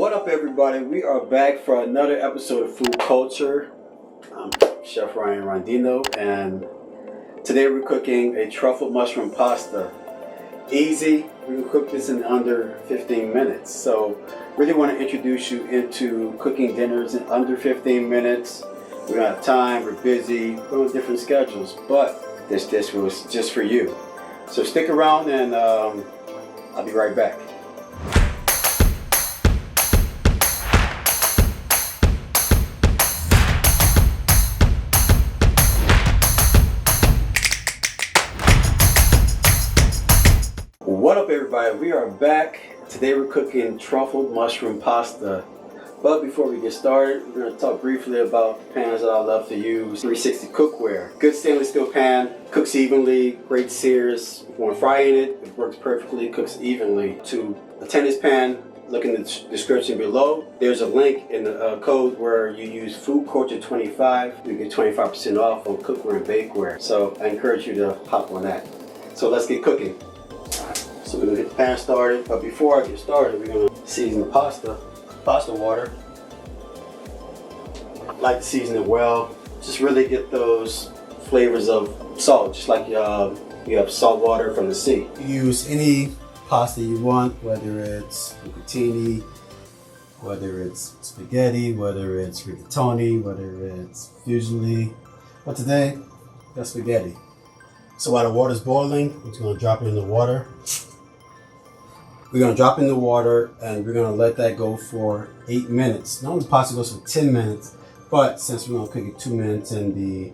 What up, everybody? We are back for another episode of Food Culture. I'm Chef Ryan Rondino, and today we're cooking a truffle mushroom pasta. Easy. We can cook this in under 15 minutes. So really want to introduce you into cooking dinners in under 15 minutes. We don't have time, we're busy, we're on different schedules, but this dish was just for you. So stick around and I'll be right back. What up, everybody? We are back. Today we're cooking truffle mushroom pasta. But before we get started, we're going to talk briefly about the pans that I love to use. 360 cookware. Good stainless steel pan, cooks evenly, great sears. If you want to fry in it, it works perfectly, cooks evenly. To attend this pan, look in the description below. There's a link in the code where you use FoodCulture 25. You get 25% off on cookware and bakeware. So I encourage you to hop on that. So let's get cooking. So we're going to get the pan started, but before I get started, we're going to season the pasta water. I like to season it well, just really get those flavors of salt, just like you have salt water from the sea. Use any pasta you want, whether it's bucatini, whether it's spaghetti, whether it's rigatoni, whether it's fusilli, but today, that's spaghetti. So while the water's boiling, we're just going to drop it in the water. We're going to drop in the water and we're going to let that go for 8 minutes. Normally the pasta goes for 10 minutes, but since we're going to cook it 2 minutes in the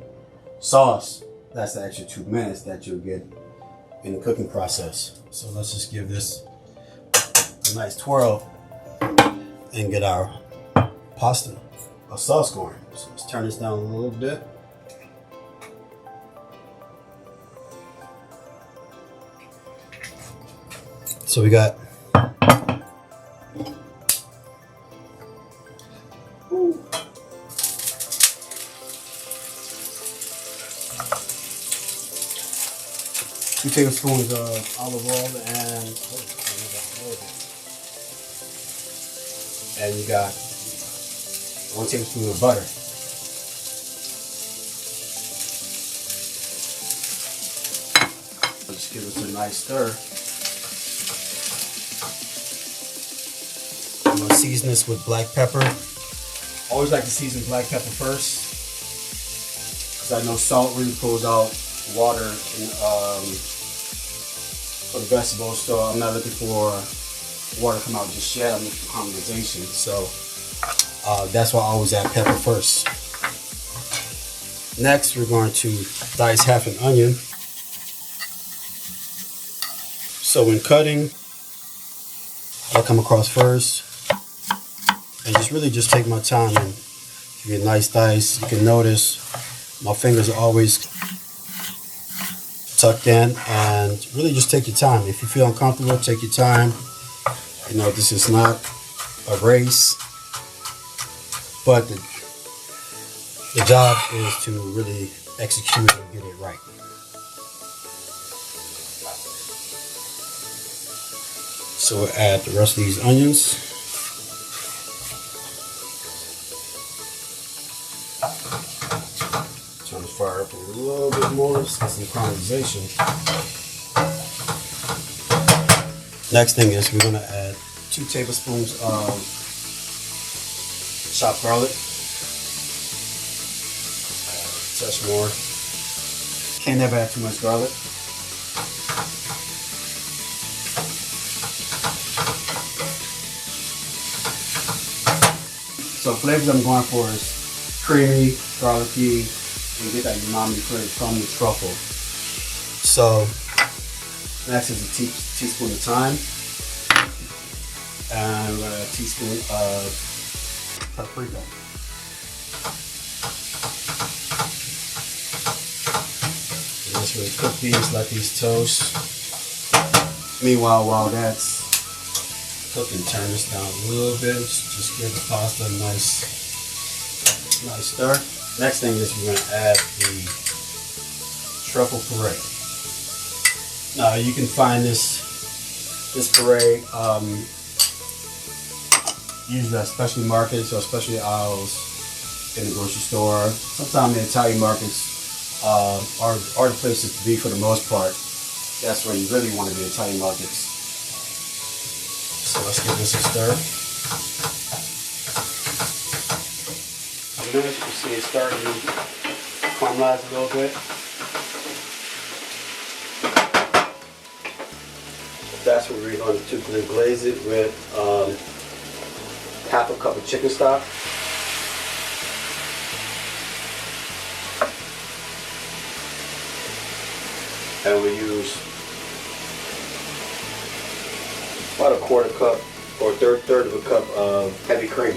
sauce, that's the extra 2 minutes that you'll get in the cooking process. So let's just give this a nice twirl and get our pasta, our sauce going. So let's turn this down a little bit. So we got two tablespoons of olive oil and you got 1 tablespoon of butter. Let's give it a nice stir. I'm going to season this with black pepper. Always like to season black pepper first, because I know salt really pulls out water for the vegetables, so I'm not looking for water to come out just yet. I'm looking for caramelization, so that's why I always add pepper first. Next, we're going to dice half an onion. So when cutting, I'll come across first and just take my time and give it a nice dice. You can notice my fingers are always tucked in, and really just take your time. If you feel uncomfortable, take your time. You know, this is not a race, but the job is to really execute and get it right. So we'll add the rest of these onions. Turn the fire up a little bit more, let's get some caramelization. Next thing is we're going to add 2 tablespoons of chopped garlic. Touch more. Can't never add too much garlic. So flavors I'm going for is creamy, garlicky, and get that umami flavor from the truffle. So next is a teaspoon of thyme, and we're going to add a teaspoon of paprika. And let's really cook these, let these toast. Meanwhile, while that's cooking, turn this down a little bit. Just give the pasta a nice stir. Next thing is we're going to add the truffle puree. Now you can find this puree usually at specialty markets or specialty aisles in the grocery store. Sometimes the Italian markets are the places to be for the most part. That's where you really want to be, Italian markets. So let's give this a stir. And then as you can see, it's starting to caramelize a little bit. That's what we're going to typically glaze it with half a cup of chicken stock. And we use about a quarter cup or third of a cup of heavy cream.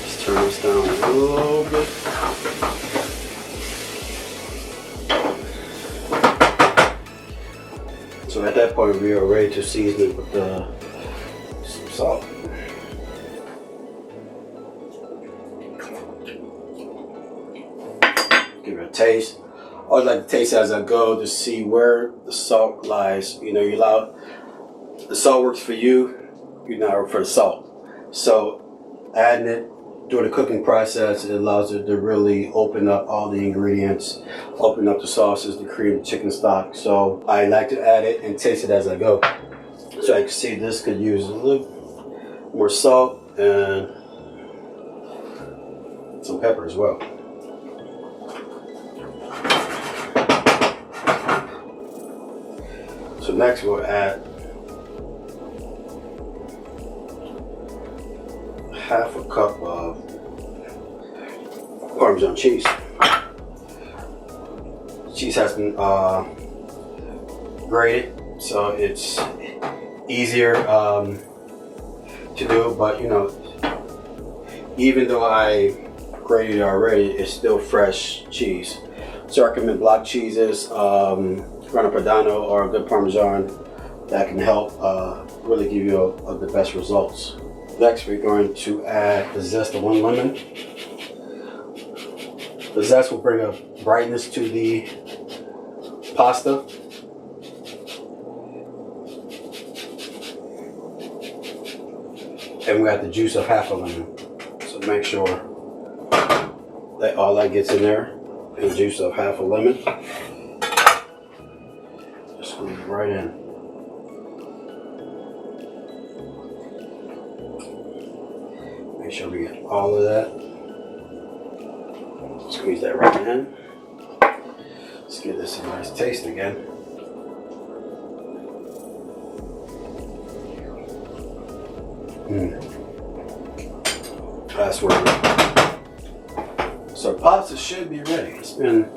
Just turn this down a little bit. So at that point, we are ready to season it with some salt. Give it a taste. I always like to taste as I go to see where the salt lies. You know, you allow the salt works for you, you know, for the salt. So adding it during the cooking process, it allows it to really open up all the ingredients, open up the sauces, the cream, the chicken stock. So I like to add it and taste it as I go. So I can see this could use a little more salt and some pepper as well. So next we'll add half a cup of Parmesan cheese. Cheese has been grated, so it's easier to do, but you know, even though I grated it already, it's still fresh cheese. So I recommend block cheeses, Grana Padano or a good Parmesan that can help really give you the best results. Next, we're going to add the zest of 1 lemon. The zest will bring a brightness to the pasta. And we got the juice of half a lemon. So make sure that all that gets in there, and the juice of half a lemon. Just squeeze it right in. Make sure we get all of that. Squeeze that right in. Let's give this a nice taste again. That's where. So pasta should be ready. It's been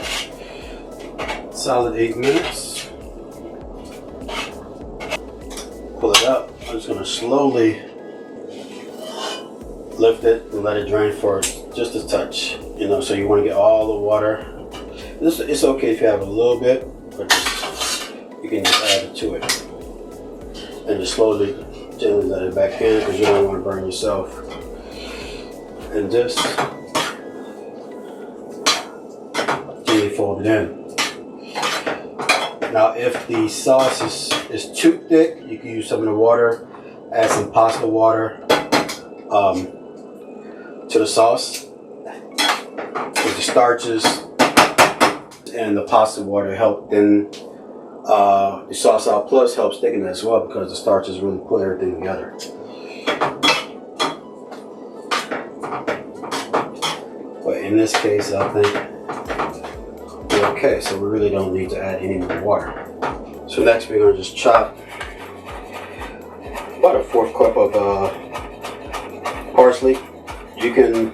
a solid 8 minutes. Pull it up. I'm just gonna slowly lift it and let it drain for just a touch. You know, so you want to get all the water. It's okay if you have a little bit, but you can just add it to it. And just slowly, gently let it back in because you don't want to burn yourself. And just gently fold it in. Now if the sauce is too thick, you can use some of the water, add some pasta water to the sauce. With the starches and the pasta water help thin the sauce out, plus helps thicken it as well because the starches really put everything together. But in this case, I think we're okay, so we really don't need to add any more water. So next we're going to just chop about a 1/4 cup of parsley. You can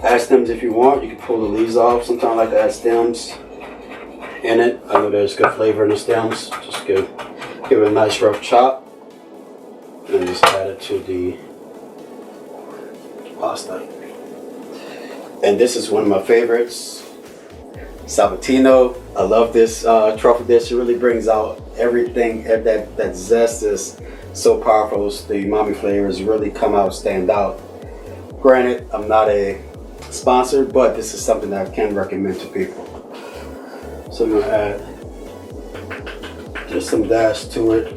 add stems if you want. You can pull the leaves off. Sometimes I like to add stems in it. I know there's good flavor in the stems. Just give it a nice rough chop. And just add it to the pasta. And this is one of my favorites. Salvatino. I love this truffle dish. It really brings out everything. That zest is so powerful. The umami flavors really come out, stand out. Granted, I'm not a sponsor, but this is something that I can recommend to people. So I'm going to add just some dash to it.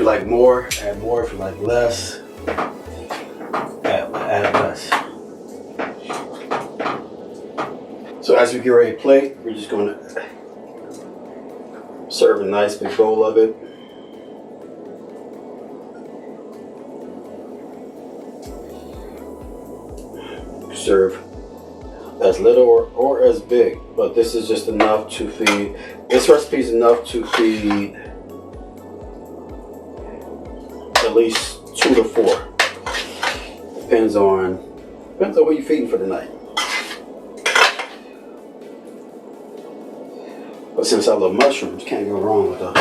you like more, add more. If you like less, add less. So as we get ready to plate, we're just going to serve a nice big bowl of it. Serve as little or as big, but this is just enough to feed. This recipe is enough to feed at least 2 to 4. Depends on what you're feeding for the night. But since I love mushrooms, can't go wrong with a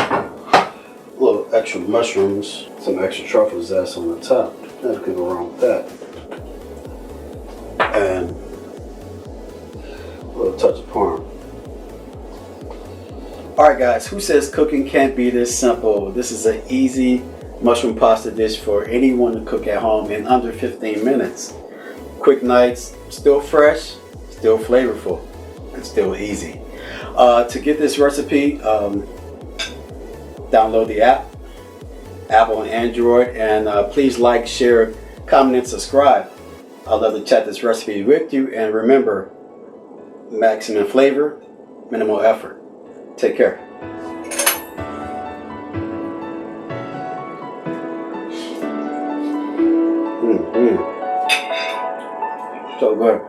little extra mushrooms, some extra truffle zest on the top. Never could go wrong with that. And a little touch of parm. Alright guys, who says cooking can't be this simple? This is an easy mushroom pasta dish for anyone to cook at home in under 15 minutes. Quick nights, still fresh, still flavorful, and still easy. To get this recipe, download the app, Apple and Android, and please like, share, comment, and subscribe. I'd love to chat this recipe with you, and remember, maximum flavor, minimal effort. Take care. So good.